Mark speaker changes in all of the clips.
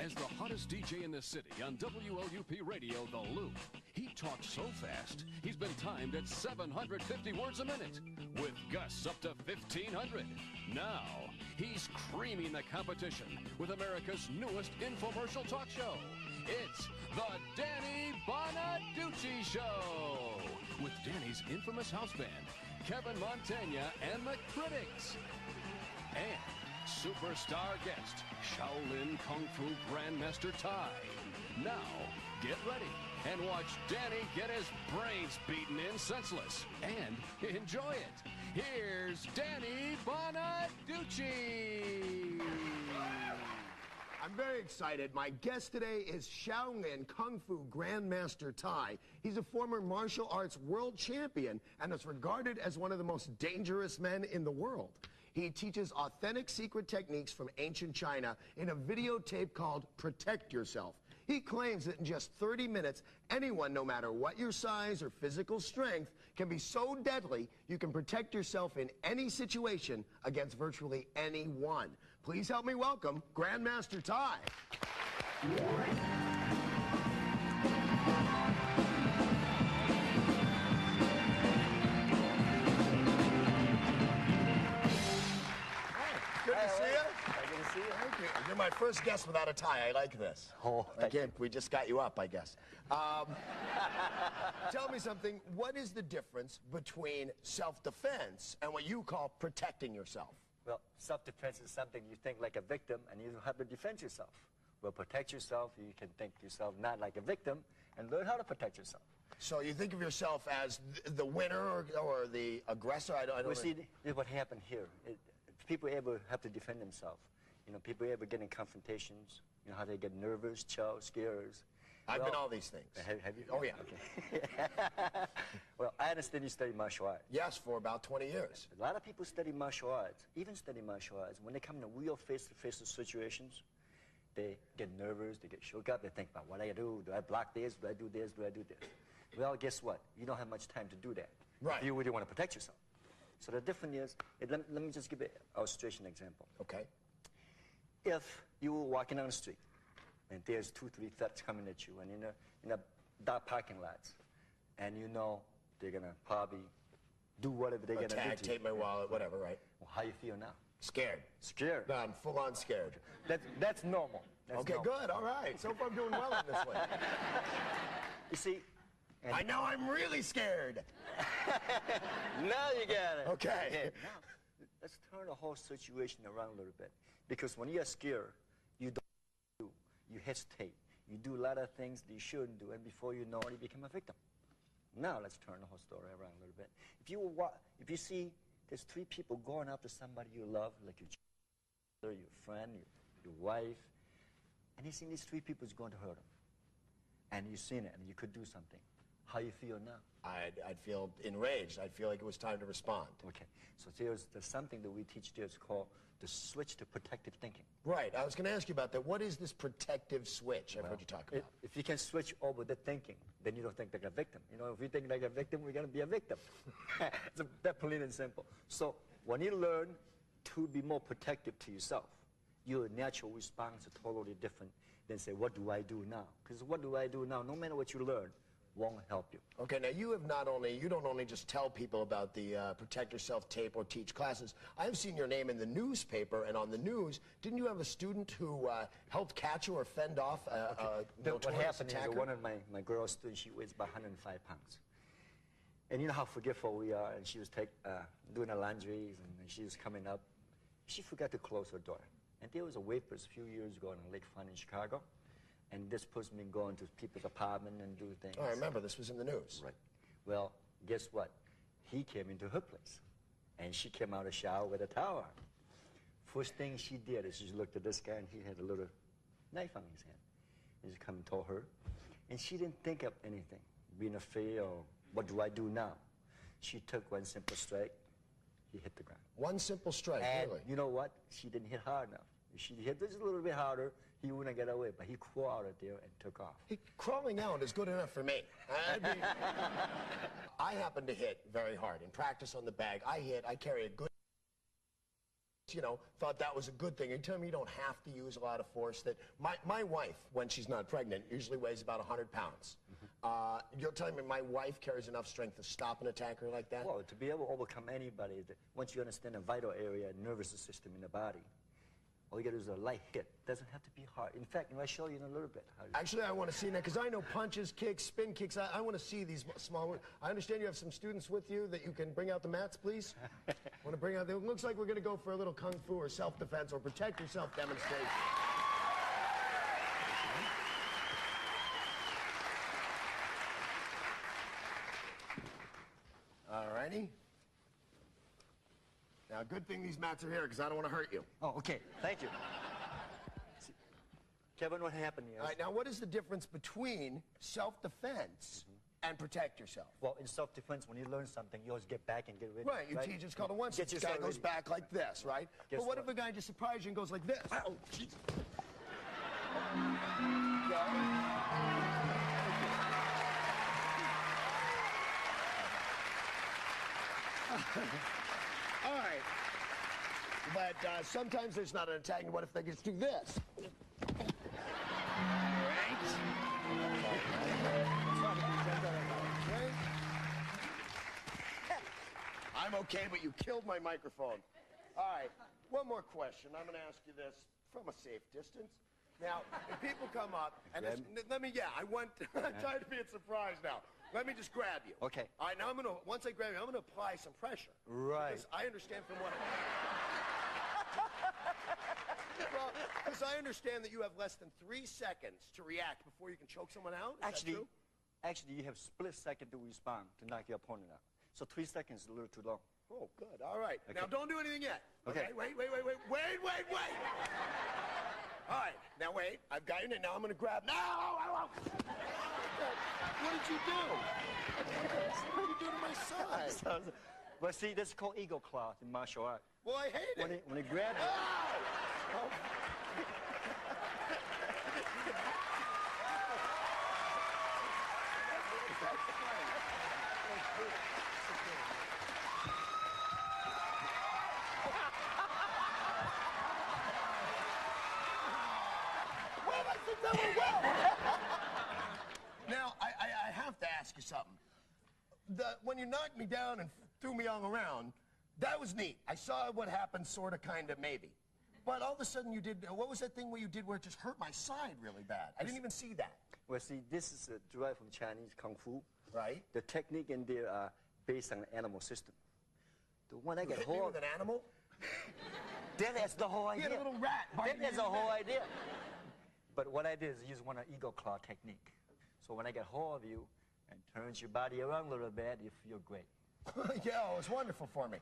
Speaker 1: As the hottest DJ in the city on WLUP Radio, The Loop, he talks so fast, he's been timed at 750 words a minute, with gusts up to 1,500. Now, he's creaming the competition with America's newest infomercial talk show. It's the Danny Bonaduce Show, with Danny's infamous house band, Kevin Montagna and the Critics. And superstar guest, Shaolin Kung Fu Grandmaster Tsai. Now, get ready and watch Danny get his brains beaten in senseless. And enjoy it. Here's Danny Bonaduce.
Speaker 2: I'm very excited. My guest today is Shaolin Kung Fu Grandmaster Tsai. He's a former martial arts world champion and is regarded as one of the most dangerous men in the world. He teaches authentic secret techniques from ancient China in a videotape called Protect Yourself. He claims that in just 30 minutes, anyone, no matter what your size or physical strength, can be so deadly you can protect yourself in any situation against virtually anyone. Please help me welcome Grandmaster Tsai. Good to see you.
Speaker 3: Good to see you.
Speaker 2: Thank you. You're my first guest without a tie. I like this.
Speaker 3: Oh,
Speaker 2: again, we just got you up, I guess. Tell me something. What is the difference between self-defense and what you call protecting yourself?
Speaker 3: Well, self-defense is something you think like a victim and you have to defend yourself. Well, protect yourself, you can think yourself not like a victim and learn how to protect yourself.
Speaker 2: So you think of yourself as the winner or the aggressor? I don't
Speaker 3: well, see, this is what happened here. People ever have to defend themselves. You know, people ever get in confrontations. You know how they get nervous, scared.
Speaker 2: I've been all these things.
Speaker 3: Have you?
Speaker 2: Oh, yeah.
Speaker 3: Okay. Well, I understand you study martial arts.
Speaker 2: Yes, for about 20 years.
Speaker 3: A lot of people study martial arts, even study martial arts. When they come in real face-to-face situations, they get nervous, they get shook up, they think about what do I do? Do I block this? Do I do this? Do I do this? Well, guess what? You don't have much time to do that.
Speaker 2: Right.
Speaker 3: If you really want to protect yourself. So the difference is, let me just give an illustration example.
Speaker 2: Okay.
Speaker 3: If you were walking down the street, and there's 2, 3 thugs coming at you, and in a dark parking lot, and you know they're gonna probably do whatever they're gonna do.
Speaker 2: Attack, take my wallet, whatever, right?
Speaker 3: Well, how you feel now?
Speaker 2: Scared.
Speaker 3: Scared?
Speaker 2: No, I'm full on scared.
Speaker 3: That's normal. That's
Speaker 2: okay,
Speaker 3: normal.
Speaker 2: good, all right. So far I'm doing well in this way.
Speaker 3: You see,
Speaker 2: I know I'm really scared.
Speaker 3: now you got it.
Speaker 2: Okay.
Speaker 3: Yeah, now, let's turn the whole situation around a little bit. Because when you're scared, you hesitate. You do a lot of things that you shouldn't do, and before you know it, you become a victim. Now let's turn the whole story around a little bit. If you see there's 3 people going after somebody you love, like your children, your friend, your wife, and you see these 3 people is going to hurt them, and you've seen it, and you could do something. How you feel now?
Speaker 2: I'd feel enraged. I'd feel like it was time to respond.
Speaker 3: Okay, so there's something that we teach there. It's called the switch to protective thinking.
Speaker 2: Right, I was going to ask you about that. What is this protective switch I've heard you talk about?
Speaker 3: If you can switch over the thinking, then you don't think like a victim. You know, if you think like a victim, we're going to be a victim. It's that plain and simple. So when you learn to be more protective to yourself, your natural response is totally different than say, what do I do now? Because what do I do now, no matter what you learn, won't help you.
Speaker 2: Okay, now you don't only just tell people about the Protect Yourself tape or teach classes. I've seen your name in the newspaper, and on the news, didn't you have a student who helped catch or fend off a
Speaker 3: What happened
Speaker 2: attacker?
Speaker 3: is one of my girl students, she weighs about 105 pounds. And you know how forgetful we are, and she was doing her laundries, and she was coming up. She forgot to close her door. And there was a waitress a few years ago on Lakefront in Chicago. And this person been going to people's apartment and do things.
Speaker 2: Oh, I remember. This was in the news.
Speaker 3: Right. Well, guess what? He came into her place. And she came out of the shower with a towel on. First thing she did is she looked at this guy, and he had a little knife on his hand. And she come and told her. And she didn't think of anything, being afraid or what do I do now? She took one simple strike. He hit the ground.
Speaker 2: One simple strike,
Speaker 3: and
Speaker 2: really?
Speaker 3: You know what? She didn't hit hard enough. If she hit this a little bit harder, he wouldn't get away, but he crawled out of there and took off.
Speaker 2: Crawling out is good enough for me. I happen to hit very hard. In practice on the bag, I carry a good you know, thought that was a good thing. You tell me you don't have to use a lot of force. That my wife, when she's not pregnant, usually weighs about 100 pounds. You're telling me my wife carries enough strength to stop an attacker like that?
Speaker 3: Well, to be able to overcome anybody, once you understand the vital area, nervous system in the body, all you got to do is a light hit. Doesn't have to be hard. In fact, I'll show you in a little bit.
Speaker 2: Actually, I want to see that because I know punches, kicks, spin kicks. I want to see these small ones. I understand you have some students with you that you can bring out the mats, please. Want to bring out? It looks like we're going to go for a little kung fu or self-defense or protect yourself demonstration. All righty. Now, good thing these mats are here because I don't want to hurt you.
Speaker 3: Oh, okay. Thank you. See, Kevin, what happened here?
Speaker 2: All right, now what is the difference between self-defense and protect yourself?
Speaker 3: Well, in self-defense, when you learn something, you always get back and get ready.
Speaker 2: Right, you teach, it's called a one-step. This guy goes back like this, right? But what if a guy just surprises you and goes like this? Oh, jeez. All right. But sometimes there's not an attack. What if they just do this? I'm okay, but you killed my microphone. All right, one more question. I'm going to ask you this from a safe distance. Now, if people come up, and I'm tired of being surprised now. Let me just grab you.
Speaker 3: Okay.
Speaker 2: All right, now once I grab you, I'm going to apply some pressure.
Speaker 3: Right.
Speaker 2: Because I understand from what well, because I understand that you have less than 3 seconds to react before you can choke someone out. Is that true?
Speaker 3: Actually, you have split second to respond to knock your opponent out. So 3 seconds is a little too long.
Speaker 2: Oh, good. All right.
Speaker 3: Okay.
Speaker 2: Now, don't do anything yet.
Speaker 3: Okay.
Speaker 2: Wait. All right. Now, wait. I've got you. Now I'm going to grab. No! What did you do? What did you do to my side?
Speaker 3: Well, see, this is called eagle claw in martial art.
Speaker 2: Well, I hate it.
Speaker 3: When he grabs it.
Speaker 2: Oh! Well, I think that went well. Now, I have to ask you something. When you knocked me down and threw me all around, that was neat. I saw what happened, sort of, kind of, maybe. But all of a sudden you did, what was that thing where you did where it just hurt my side really bad? I didn't even see that.
Speaker 3: Well, see, this is derived from Chinese Kung Fu.
Speaker 2: Right.
Speaker 3: The technique in there are based on an animal system. The one I get
Speaker 2: hit me with an animal?
Speaker 3: That's the whole idea.
Speaker 2: He had a little rat.
Speaker 3: That's the whole idea. But what I did is use one eagle claw technique. So when I get hold of you and turns your body around a little bit, you feel great.
Speaker 2: Yeah, it was wonderful for me.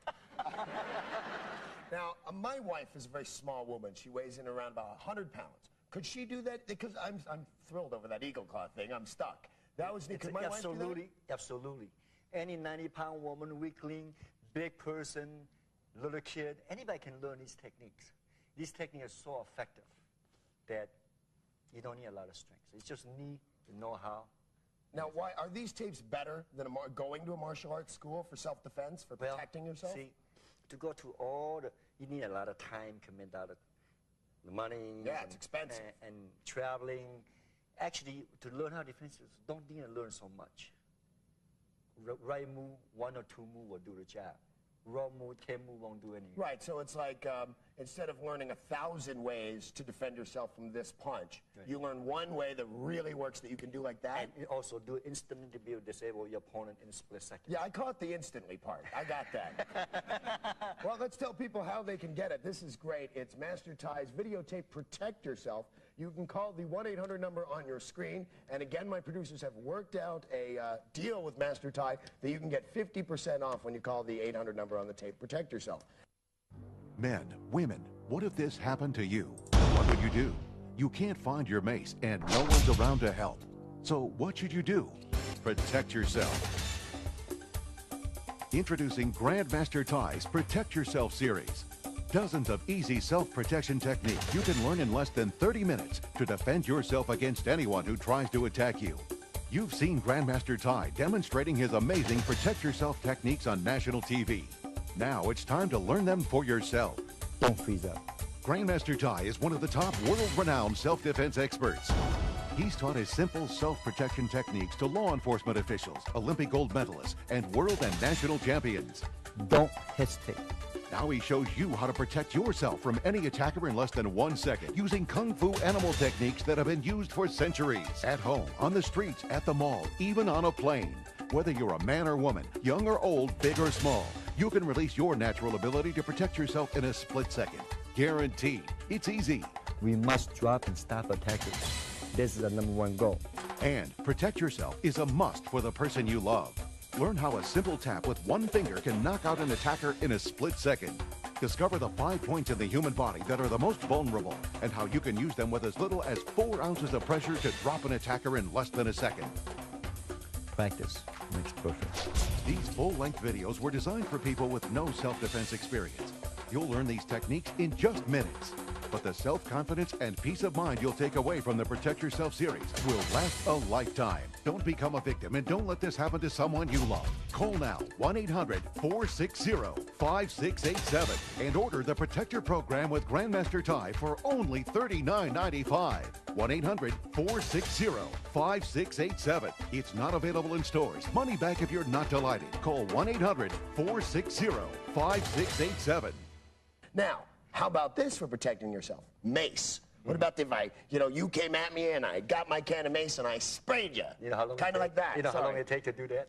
Speaker 2: Now, my wife is a very small woman. She weighs in around about 100 pounds. Could she do that? Because I'm thrilled over that eagle claw thing. I'm stuck. That was neat. Could my wife do that?
Speaker 3: Absolutely. Any 90-pound woman, weakling, big person, little kid, anybody can learn these techniques. These techniques are so effective that you don't need a lot of strength. You just need the know-how.
Speaker 2: Now, why are these tapes better than going to a martial arts school for self-defense, for protecting yourself?
Speaker 3: See, to go to all the, you need a lot of time committed out of the money.
Speaker 2: Yeah, it's expensive.
Speaker 3: And traveling. Actually, to learn how to defend yourself, don't need to learn so much. Right move, 1 or 2 moves will do the job. Wrong move, 10 moves won't do anything.
Speaker 2: Right, so it's like instead of learning 1,000 ways to defend yourself from this punch, you learn one way that really works that you can do like that.
Speaker 3: And also do it instantly to be able to disable your opponent in a split second.
Speaker 2: Yeah, I caught the instantly part. I got that. Well, let's tell people how they can get it. This is great. It's Master Tsai's videotape Protect Yourself. You can call the 1-800 number on your screen. And again, my producers have worked out a deal with Master Tsai that you can get 50% off when you call the 800 number on the tape Protect Yourself.
Speaker 4: Men, women, what if this happened to you? What would you do? You can't find your mace and no one's around to help. So what should you do? Protect yourself. Introducing Grandmaster Tsai's Protect Yourself series. Dozens of easy self-protection techniques you can learn in less than 30 minutes to defend yourself against anyone who tries to attack you. You've seen Grandmaster Tsai demonstrating his amazing Protect Yourself techniques on national TV. Now it's time to learn them for yourself.
Speaker 3: don't freeze up.
Speaker 4: Grandmaster Tsai is one of the top world-renowned self-defense experts. He's taught his simple self-protection techniques to law enforcement officials, Olympic gold medalists, and world and national champions.
Speaker 3: Don't hesitate.
Speaker 4: Now he shows you how to protect yourself from any attacker in less than 1 second using Kung Fu animal techniques that have been used for centuries. At home, on the streets, at the mall, even on a plane. Whether you're a man or woman, young or old, big or small, you can release your natural ability to protect yourself in a split second. Guaranteed. It's easy.
Speaker 3: We must drop and stop attackers. This is the #1 goal.
Speaker 4: And protect yourself is a must for the person you love. Learn how a simple tap with one finger can knock out an attacker in a split second. Discover the 5 points in the human body that are the most vulnerable and how you can use them with as little as 4 ounces of pressure to drop an attacker in less than a second.
Speaker 3: Practice makes perfect.
Speaker 4: These full-length videos were designed for people with no self-defense experience. You'll learn these techniques in just minutes. But the self-confidence and peace of mind you'll take away from the Protect Yourself series will last a lifetime. Don't become a victim and don't let this happen to someone you love. Call now 1-800-460-5687 and order the Protector program with Grandmaster Tsai for only $39.95. 1-800-460-5687. It's not available in stores. Money back if you're not delighted. Call 1-800-460-5687.
Speaker 2: Now, how about this for protecting yourself? Mace. What about if you came at me and I got my can of mace and I sprayed you?
Speaker 3: You know how long
Speaker 2: kind of like that.
Speaker 3: You know how long it takes to do that?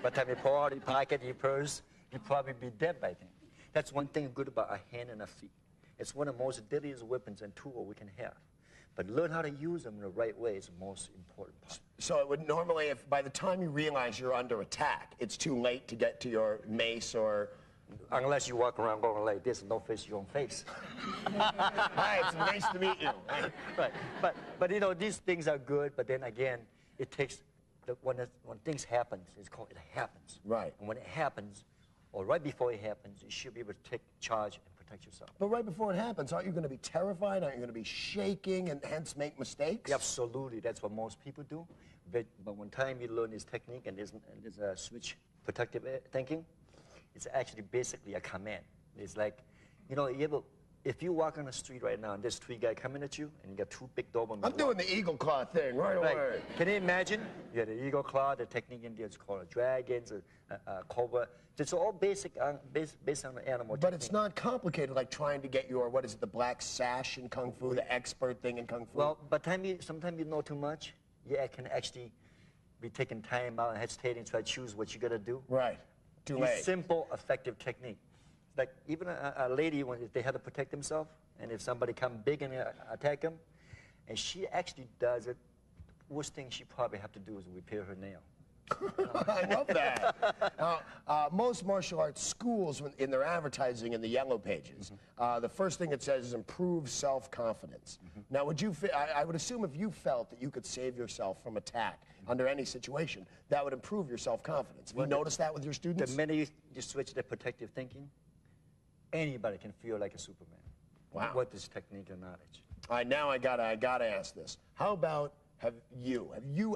Speaker 3: By the time you pull out your pocket, your purse, you'd probably be dead by then. That's one thing good about a hand and a feet. It's one of the most deadliest weapons and tools we can have. But learn how to use them in the right way is the most important part.
Speaker 2: So it would normally, if by the time you realize you're under attack, it's too late to get to your mace or...
Speaker 3: Unless you walk around going like this and don't face your own face.
Speaker 2: Hi, it's nice to meet you.
Speaker 3: Right. But these things are good, but then again, it takes, when things happen, it's called it happens.
Speaker 2: Right.
Speaker 3: And when it happens, or right before it happens, you should be able to take charge and protect yourself.
Speaker 2: But right before it happens, aren't you going to be terrified? Aren't you going to be shaking and hence make mistakes?
Speaker 3: Absolutely, that's what most people do. But one time you learn this technique and there's a switch protective thinking, it's actually basically a command. It's like, if you walk on the street right now and there's 3 guys coming at you and you got 2 big Doberman.
Speaker 2: I'm doing the eagle claw thing right away.
Speaker 3: Can you imagine? You have the eagle claw, the technique in there is called a dragons, a cobra. It's all based on the animal
Speaker 2: But
Speaker 3: technique.
Speaker 2: it's not complicated like trying to get your, the black sash in Kung Fu, the expert thing in Kung Fu?
Speaker 3: Well, sometimes you know too much, you can actually be taking time out and hesitating, try to choose what you're going to do.
Speaker 2: Right. Too late.
Speaker 3: Simple, effective technique. Like even a lady, if they had to protect themselves, and if somebody come big and attack them, and she actually does it, the worst thing she probably have to do is repair her nail.
Speaker 2: I love that. Most martial arts schools, in their advertising in the yellow pages, the first thing it says is improve self-confidence. Now, I would assume if you felt that you could save yourself from attack under any situation, that would improve your self-confidence. Have you noticed that with your students?
Speaker 3: The minute you switch to protective thinking, anybody can feel like a Superman.
Speaker 2: Wow.
Speaker 3: With this technique and knowledge.
Speaker 2: All right, now I gotta ask this. How about have you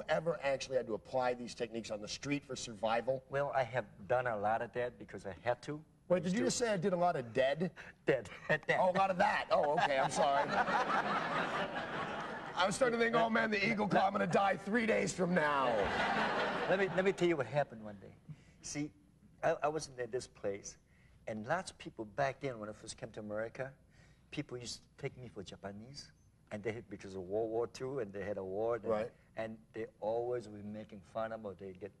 Speaker 2: ever actually had to apply these techniques on the street for survival?
Speaker 3: Well, I have done a lot of that because I had to.
Speaker 2: Wait, did you just say I did a lot of dead?
Speaker 3: Dead.
Speaker 2: Oh, a lot of that. Oh, okay, I'm sorry. I was starting to think, oh man, the eagle claw, I'm gonna die 3 days from now.
Speaker 3: Let me tell you what happened one day. See, I was in this place, and lots of people back then, when I first came to America, people used to take me for Japanese, and because of World War II, and they had a war,
Speaker 2: right.
Speaker 3: And they always were making fun of it.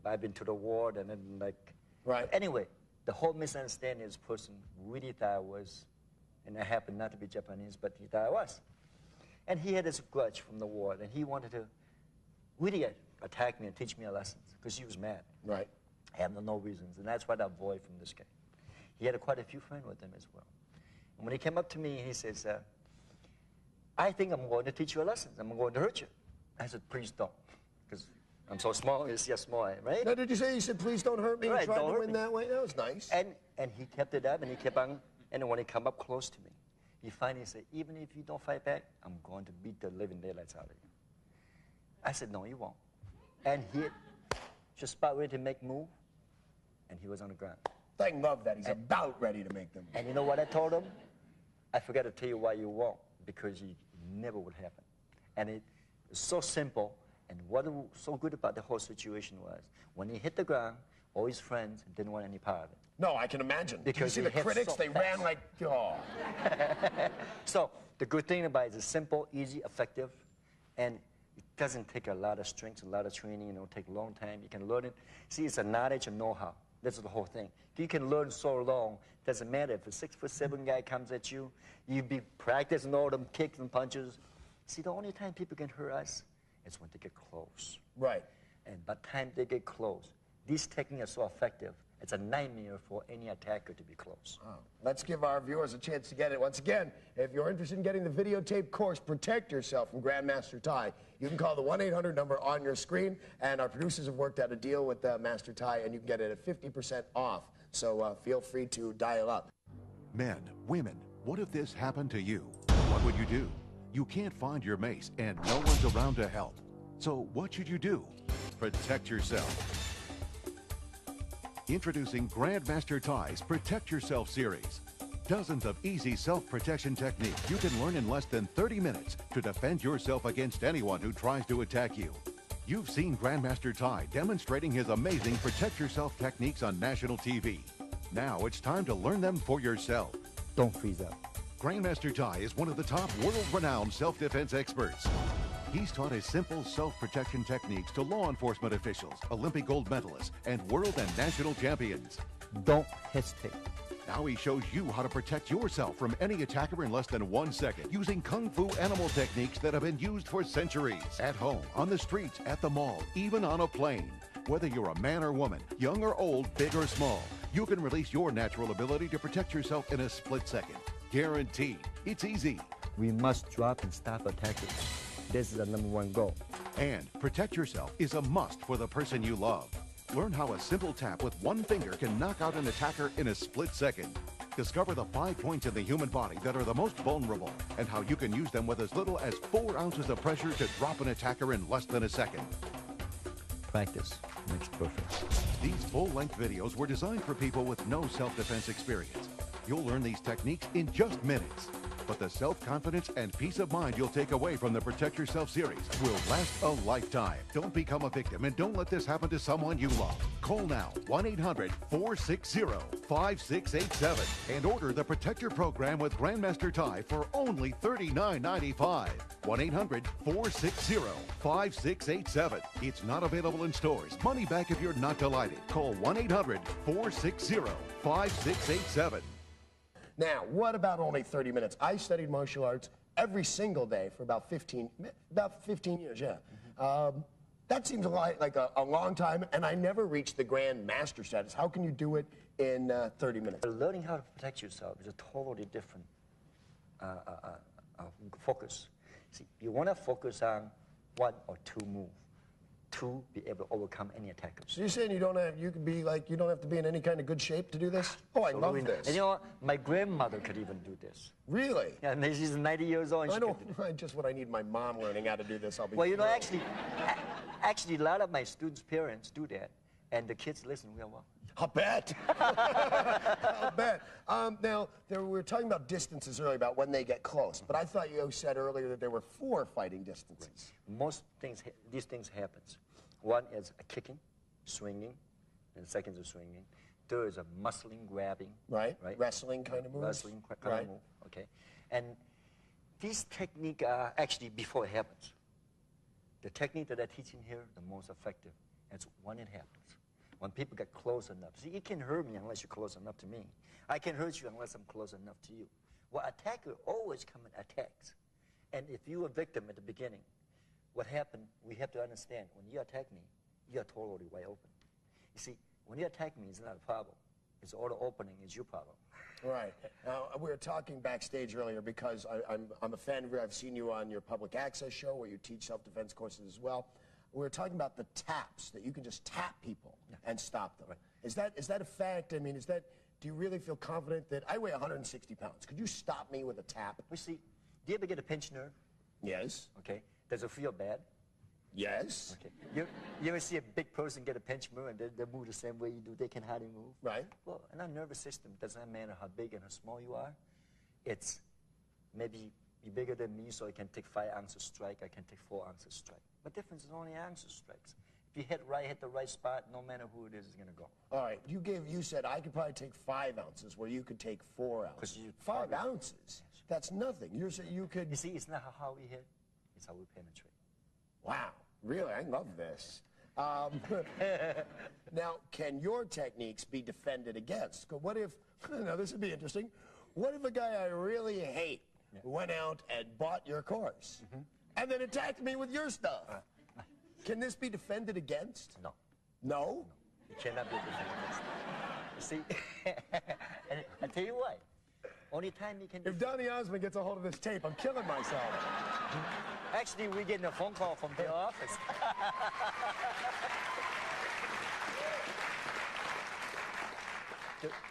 Speaker 3: I've been to the war, and then
Speaker 2: right.
Speaker 3: Anyway, the whole misunderstanding is person really thought I was, and I happened not to be Japanese, but he thought I was. And he had this grudge from the war, and he wanted to really attack me and teach me a lesson, because he was mad.
Speaker 2: Right.
Speaker 3: I have no reasons, and that's what I avoid from this guy. He had quite a few friends with him as well. And when he came up to me, he says, I think I'm going to teach you a lesson. I'm going to hurt you. I said, please don't, because I'm so small. You see how small I am, right?
Speaker 2: No, did you say you said, please don't hurt me?
Speaker 3: Right,
Speaker 2: You tried
Speaker 3: don't
Speaker 2: to
Speaker 3: hurt
Speaker 2: win
Speaker 3: me.
Speaker 2: that way? That was nice.
Speaker 3: And he kept it up, and he kept on, and then when he come up close to me, he finally said, even if you don't fight back, I'm going to beat the living daylights out of you. I said, no, you won't. And he just about ready to make move, and he was on the ground.
Speaker 2: I love that. He's about ready to make them.
Speaker 3: And you know what I told him? I forgot to tell you why you won't, because it never would happen. And it's so simple, and what was so good about the whole situation was, when he hit the ground, all his friends didn't want any part of it.
Speaker 2: No, I can imagine.
Speaker 3: Because
Speaker 2: Did you see the critics?
Speaker 3: so
Speaker 2: they
Speaker 3: fast.
Speaker 2: ran like, oh.
Speaker 3: So the good thing about it is it's simple, easy, effective, and it doesn't take a lot of strength, a lot of training, it'll take a long time. You can learn it. See, it's a knowledge and know-how. That's the whole thing. You can learn so long, doesn't matter if a 6'7" guy comes at you, you be practicing all them kicks and punches. See, the only time people can hurt us is when they get close.
Speaker 2: Right.
Speaker 3: And by the time they get close, these techniques are so effective, it's a nightmare for any attacker to be close.
Speaker 2: Oh. Let's give our viewers a chance to get it. Once again, if you're interested in getting the videotape course, Protect Yourself from Grandmaster Tsai, you can call the 1-800 number on your screen, and our producers have worked out a deal with Master Tsai, and you can get it at 50% off. So feel free to dial up.
Speaker 4: Men, women, what if this happened to you? What would you do? You can't find your mace, and no one's around to help. So what should you do? Protect yourself. Introducing Grandmaster Tsai's Protect Yourself series. Dozens of easy self-protection techniques you can learn in less than 30 minutes to defend yourself against anyone who tries to attack you. You've seen Grandmaster Tsai demonstrating his amazing Protect Yourself techniques on national TV. Now it's time to learn them for yourself.
Speaker 3: Don't freeze up.
Speaker 4: Grandmaster Tsai is one of the top world-renowned self-defense experts. He's taught his simple self-protection techniques to law enforcement officials, Olympic gold medalists, and world and national champions.
Speaker 3: Don't hesitate.
Speaker 4: Now he shows you how to protect yourself from any attacker in less than 1 second using Kung Fu animal techniques that have been used for centuries. At home, on the streets, at the mall, even on a plane. Whether you're a man or woman, young or old, big or small, you can release your natural ability to protect yourself in a split second. Guaranteed. It's easy.
Speaker 3: We must drop and stop attackers. This is the #1 goal.
Speaker 4: And protect yourself is a must for the person you love. Learn how a simple tap with one finger can knock out an attacker in a split second. Discover the 5 points in the human body that are the most vulnerable and how you can use them with as little as 4 ounces of pressure to drop an attacker in less than a second.
Speaker 3: Practice makes perfect.
Speaker 4: These full-length videos were designed for people with no self-defense experience. You'll learn these techniques in just minutes. But the self-confidence and peace of mind you'll take away from the Protect Yourself series will last a lifetime. Don't become a victim and don't let this happen to someone you love. Call now, 1-800-460-5687 and order the Protect Your program with Grandmaster Tsai for only $39.95. 1-800-460-5687. It's not available in stores. Money back if you're not delighted. Call 1-800-460-5687.
Speaker 2: Now, what about only 30 minutes? I studied martial arts every single day for about 15 years, yeah. That seems like a long time, and I never reached the Grandmaster status. How can you do it in 30 minutes?
Speaker 3: Learning how to protect yourself is a totally different focus. See, you want to focus on 1 or 2 moves to be able to overcome any attackers.
Speaker 2: So you're saying you don't have to be in any kind of good shape to do this? Oh, I love this.
Speaker 3: And you know what? My grandmother could even do this.
Speaker 2: Really?
Speaker 3: Yeah, and she's 90 years old. And
Speaker 2: I know just what I need my mom learning how to do this. I'll be
Speaker 3: well, you know, actually, a lot of my students' parents do that, and the kids listen real well.
Speaker 2: I'll bet. I'll bet. Now, we were talking about distances earlier, about when they get close, but I thought you said earlier that there were 4 fighting distances.
Speaker 3: Right. Most things, these things happens. 1 is a kicking, swinging, and the second is swinging. 3rd is a muscling, grabbing.
Speaker 2: Right. Wrestling kind of moves.
Speaker 3: Wrestling kind of move, okay. And these techniques are actually before it happens. The technique that I teach in here, the most effective, it's when it happens. When people get close enough. See, you can't hurt me unless you're close enough to me. I can't hurt you unless I'm close enough to you. Well, attacker always come and attacks. And if you're a victim at the beginning, what happened, we have to understand, when you attack me, you're totally wide open. You see, when you attack me, it's not a problem. It's all the opening is your problem.
Speaker 2: Right. Now, we were talking backstage earlier because I'm a fan of you. I've seen you on your public access show where you teach self-defense courses as well. We were talking about the taps, that you can just tap people and stop them. Right. Is that a fact? I mean, do you really feel confident that I weigh 160 pounds? Could you stop me with a tap?
Speaker 3: We see, do you ever get a pinched nerve?
Speaker 2: Yes.
Speaker 3: Okay. Does it feel bad?
Speaker 2: Yes.
Speaker 3: Okay. You ever see a big person get a pinched nerve and they move the same way you do? They can hardly move.
Speaker 2: Right.
Speaker 3: Well, in our nervous system, doesn't matter how big and how small you are. It's maybe you're bigger than me, so you can take 5 ounces strike, I can take 4 ounces strike. But difference is only ounces strikes. If you hit the right spot, no matter who it is going to go.
Speaker 2: All right, you said I could probably take 5 ounces where you could take 4 ounces. 5 ounces? That's nothing. You're saying you could...
Speaker 3: You see, it's not how we hit, it's how we penetrate.
Speaker 2: Wow, really, I love this. Now, can your techniques be defended against? What if, now this would be interesting, what if a guy I really hate went out and bought your course and then attacked me with your stuff? Can this be defended against?
Speaker 3: No.
Speaker 2: No?
Speaker 3: No. It cannot be defended against. You see, and I tell you why. Only time you can...
Speaker 2: If Donny Osmond gets a hold of this tape, I'm killing myself.
Speaker 3: Actually, we're getting a phone call from the office.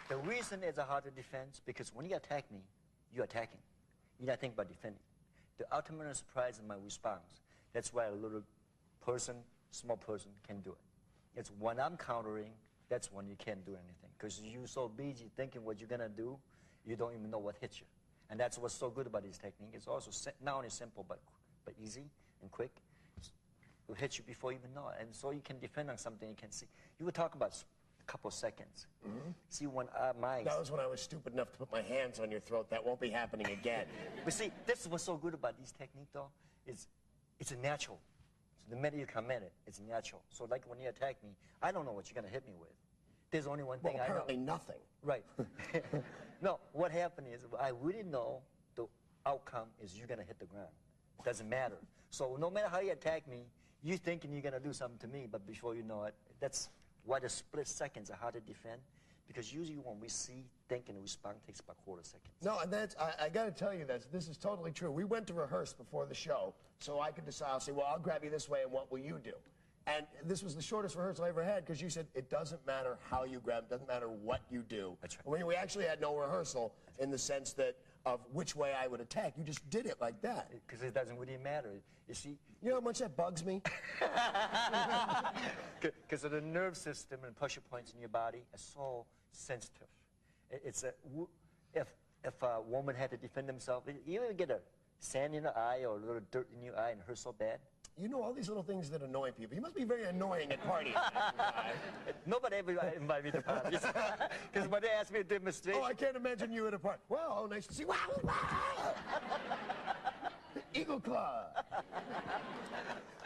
Speaker 3: The reason it's a harder defense, because when you attack me, you're attacking. You're not thinking about defending. The ultimate surprise is my response. That's why a little person, small person, can do it. It's when I'm countering, that's when you can't do anything. Because you're so busy thinking what you're going to do, you don't even know what hits you. And that's what's so good about this technique. It's also not only simple, but easy and quick. It will hit you before you even know it. And so you can defend on something you can see. You were talking about a couple of seconds. See, when my...
Speaker 2: That was when I was stupid enough to put my hands on your throat. That won't be happening again.
Speaker 3: But see, this is what's so good about this technique, though. It's a natural. So the minute you commit it, it's natural. So like when you attack me, I don't know what you're going to hit me with. There's only one thing I know.
Speaker 2: Apparently nothing.
Speaker 3: Right. No, what happened is I really know the outcome is you're going to hit the ground. It doesn't matter. So no matter how you attack me, you're thinking you're going to do something to me, but before you know it, that's why the split seconds are hard to defend, because usually when we see, think, and respond, it takes about quarter seconds.
Speaker 2: No, and that's, I got to tell you this is totally true. We went to rehearse before the show, so I could decide, I'll say, well, I'll grab you this way, and what will you do? And this was the shortest rehearsal I ever had, because you said it doesn't matter how you grab, it doesn't matter what you do.
Speaker 3: That's right.
Speaker 2: We actually had no rehearsal in the sense that of which way I would attack. You just did it like that.
Speaker 3: Because it doesn't really matter. You see?
Speaker 2: You know how much that bugs me?
Speaker 3: Because of the nerve system and pressure points in your body are so sensitive. If a woman had to defend themselves, you ever get a sand in the eye or a little dirt in your eye and it hurts so bad?
Speaker 2: You know all these little things that annoy people. You must be very annoying at parties.
Speaker 3: Nobody ever invited me to parties. Because when they ask me to demonstrate...
Speaker 2: Oh, I can't imagine you at a party. Well, oh, nice to see you. Wow, wow. Eagle Claw.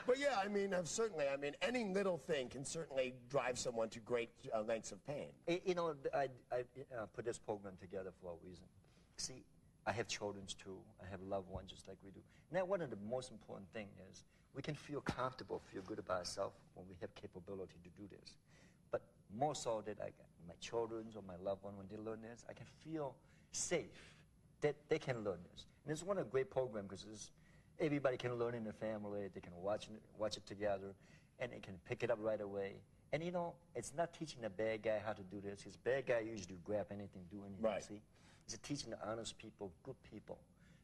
Speaker 2: But yeah, I mean, certainly, any little thing can certainly drive someone to great lengths of pain.
Speaker 3: You know, I put this program together for a reason. See, I have children too. I have loved ones just like we do. Now, one of the most important things is we can feel comfortable, feel good about ourselves when we have capability to do this. But more so that my children or my loved one, when they learn this, I can feel safe that they can learn this. And it's one of the great programs because everybody can learn in the family. They can watch it together, and they can pick it up right away. And you know, it's not teaching a bad guy how to do this. His bad guy usually grab anything, do anything.
Speaker 2: Right.
Speaker 3: See, it's teaching the honest people, good people,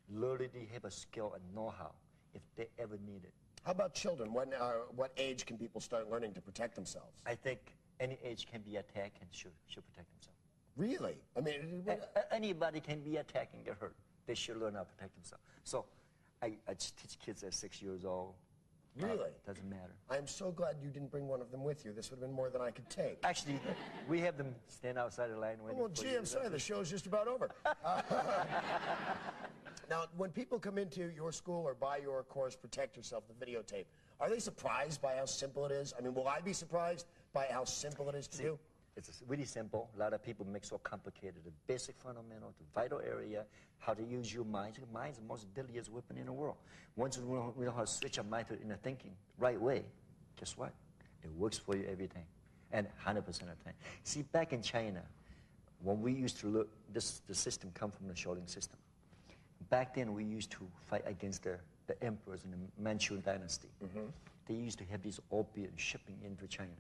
Speaker 3: learning to have a skill and know-how if they ever need it.
Speaker 2: How about children? What age can people start learning to protect themselves?
Speaker 3: I think any age can be attacked and should protect themselves.
Speaker 2: Really? I mean,
Speaker 3: anybody can be attacked and get hurt. They should learn how to protect themselves. So I teach kids at 6 years old.
Speaker 2: Really?
Speaker 3: Doesn't matter.
Speaker 2: I'm so glad you didn't bring one of them with you. This would have been more than I could take.
Speaker 3: Actually, we have them stand outside the line waiting.
Speaker 2: Well, gee, I'm sorry. The show's just about over. Now, when people come into your school or buy your course, Protect Yourself, the videotape, are they surprised by how simple it is? I mean, will I be surprised by how simple it is to do?
Speaker 3: It's really simple. A lot of people make so complicated. The basic fundamental, the vital area, how to use your mind. Your mind is the most deadliest weapon in the world. Once we know how to switch our mind in a thinking right way, guess what? It works for you every time, and 100% of the time. See, back in China, when we used to look, the system come from the Shaolin system. Back then, we used to fight against the emperors in the Manchu dynasty. They used to have these opium shipping into China.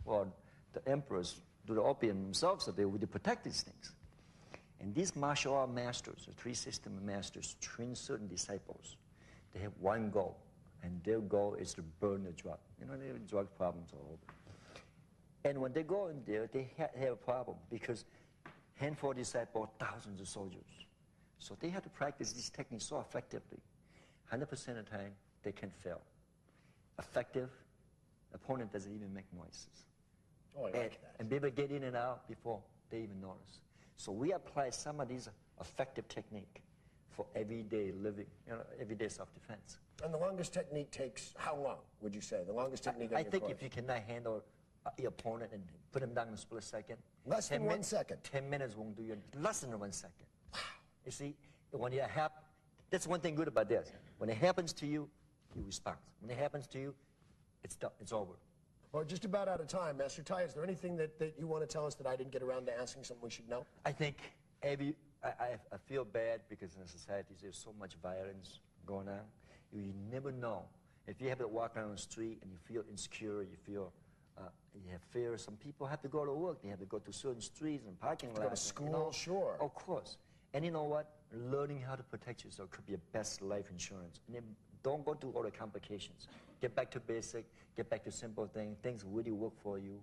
Speaker 3: Well, the emperors do the opium themselves, so they would protect these things. And these martial art masters, the three system masters, train certain disciples. They have one goal, and their goal is to burn the drug. You know, they have drug problems all over. And when they go in there, they have a problem because handful of disciples, thousands of soldiers. So they have to practice these techniques so effectively. 100% of the time, they can fail. Effective, opponent doesn't even make noises.
Speaker 2: Oh, I like that.
Speaker 3: And be able to get in and out before they even notice. So we apply some of these effective technique for everyday living, everyday self-defense.
Speaker 2: And the longest technique takes how long, would you say? The longest technique
Speaker 3: I think if you cannot handle your opponent and put him down in a split second.
Speaker 2: Less than 1 second.
Speaker 3: 10 minutes won't do you less than 1 second. Wow. You see, when you have, that's one thing good about this. When it happens to you, you respond. When it happens to you, it's done, it's over.
Speaker 2: Well, just about out of time. Master Tsai, is there anything that you want to tell us that I didn't get around to asking, something we should know?
Speaker 3: I think I feel bad because in society there's so much violence going on. You never know. If you have to walk around the street and you feel insecure, you feel you have fear. Some people have to go to work. They have to go to certain streets and parking lots.
Speaker 2: Go to school, sure.
Speaker 3: Of course. And you know what? Learning how to protect yourself could be your best life insurance. And then don't go through all the complications. Get back to basic. Get back to simple things. Things really work for you.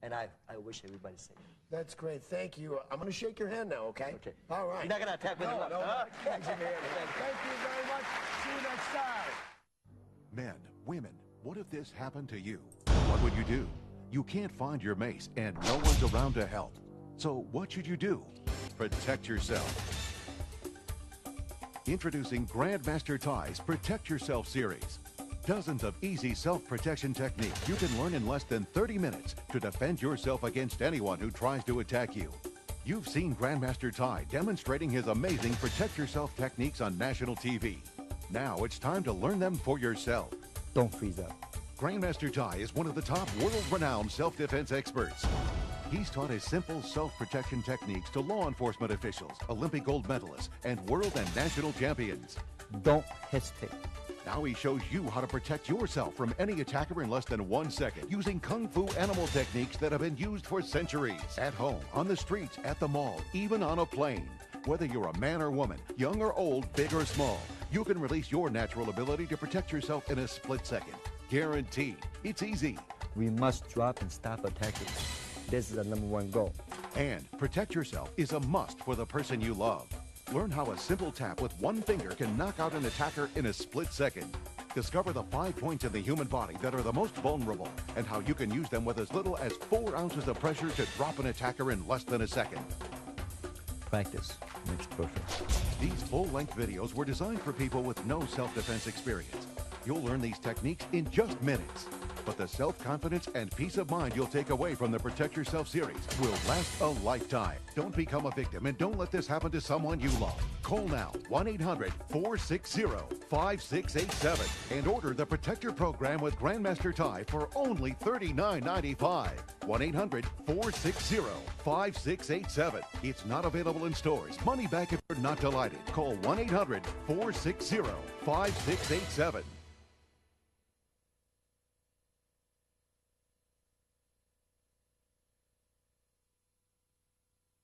Speaker 3: And I wish everybody safe.
Speaker 2: That's great. Thank you. I'm going to shake your hand now, okay?
Speaker 3: Okay.
Speaker 2: All right.
Speaker 3: You're not going to attack me.
Speaker 2: No, thank you very much. See you next time.
Speaker 4: Men, women, what if this happened to you? What would you do? You can't find your mace and no one's around to help. So what should you do? Protect yourself. Introducing Grandmaster Tsai's Protect Yourself series. Dozens of easy self-protection techniques you can learn in less than 30 minutes to defend yourself against anyone who tries to attack you. You've seen Grandmaster Tsai demonstrating his amazing Protect Yourself techniques on national TV. Now it's time to learn them for yourself.
Speaker 3: Don't freeze up.
Speaker 4: Grandmaster Tsai is one of the top world-renowned self-defense experts. He's taught his simple self-protection techniques to law enforcement officials, Olympic gold medalists, and world and national champions.
Speaker 3: Don't hesitate.
Speaker 4: Now he shows you how to protect yourself from any attacker in less than 1 second using Kung Fu animal techniques that have been used for centuries. At home, on the streets, at the mall, even on a plane. Whether you're a man or woman, young or old, big or small, you can release your natural ability to protect yourself in a split second. Guaranteed. It's easy.
Speaker 3: We must drop and stop attacking. This is the #1 goal.
Speaker 4: And protect yourself is a must for the person you love. Learn how a simple tap with one finger can knock out an attacker in a split second. Discover the 5 points in the human body that are the most vulnerable and how you can use them with as little as 4 ounces of pressure to drop an attacker in less than a second.
Speaker 3: Practice makes perfect.
Speaker 4: These full-length videos were designed for people with no self-defense experience. You'll learn these techniques in just minutes. But the self-confidence and peace of mind you'll take away from the Protect Yourself series will last a lifetime. Don't become a victim and don't let this happen to someone you love. Call now 1-800-460-5687 and order the Protector program with Grandmaster Tsai for only $39.95. 1-800-460-5687. It's not available in stores. Money back if you're not delighted. Call 1-800-460-5687.